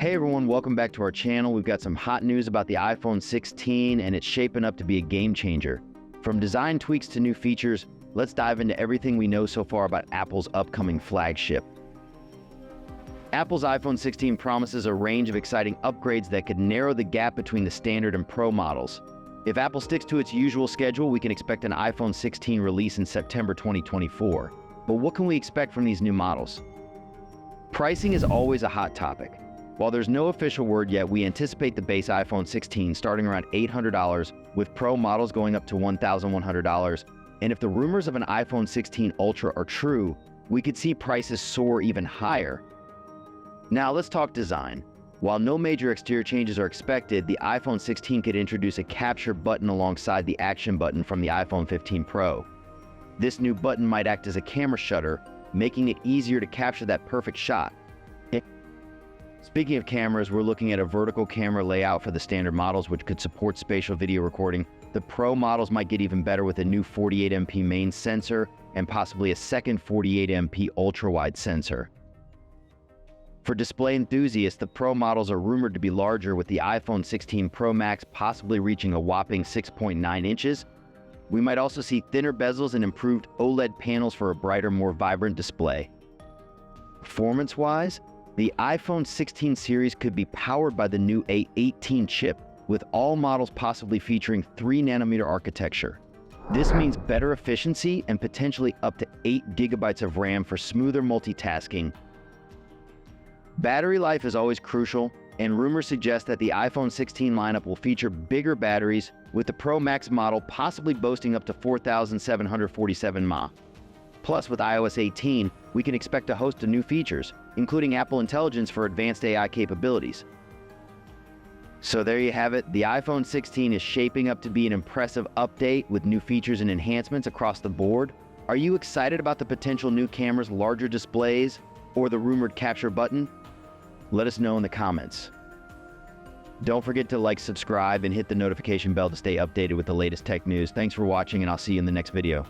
Hey everyone, welcome back to our channel. We've got some hot news about the iPhone 16 and it's shaping up to be a game changer. From design tweaks to new features, let's dive into everything we know so far about Apple's upcoming flagship. Apple's iPhone 16 promises a range of exciting upgrades that could narrow the gap between the standard and Pro models. If Apple sticks to its usual schedule, we can expect an iPhone 16 release in September 2024. But what can we expect from these new models? Pricing is always a hot topic. While there's no official word yet, we anticipate the base iPhone 16 starting around $800, with Pro models going up to $1,100. And if the rumors of an iPhone 16 Ultra are true, we could see prices soar even higher. Now let's talk design. While no major exterior changes are expected, the iPhone 16 could introduce a capture button alongside the action button from the iPhone 15 Pro. This new button might act as a camera shutter, making it easier to capture that perfect shot. Speaking of cameras, we're looking at a vertical camera layout for the standard models, which could support spatial video recording. The Pro models might get even better with a new 48MP main sensor and possibly a second 48MP ultra-wide sensor. For display enthusiasts, the Pro models are rumored to be larger, with the iPhone 16 Pro Max possibly reaching a whopping 6.9 inches. We might also see thinner bezels and improved OLED panels for a brighter, more vibrant display. Performance-wise, the iPhone 16 series could be powered by the new A18 chip, with all models possibly featuring 3nm architecture. This means better efficiency and potentially up to 8 GB of RAM for smoother multitasking. Battery life is always crucial, and rumors suggest that the iPhone 16 lineup will feature bigger batteries, with the Pro Max model possibly boasting up to 4,747 mAh. Plus, with iOS 18, we can expect a host of new features, including Apple Intelligence for advanced AI capabilities. So there you have it. The iPhone 16 is shaping up to be an impressive update with new features and enhancements across the board. Are you excited about the potential new cameras, larger displays, or the rumored capture button? Let us know in the comments. Don't forget to like, subscribe, and hit the notification bell to stay updated with the latest tech news. Thanks for watching, and I'll see you in the next video.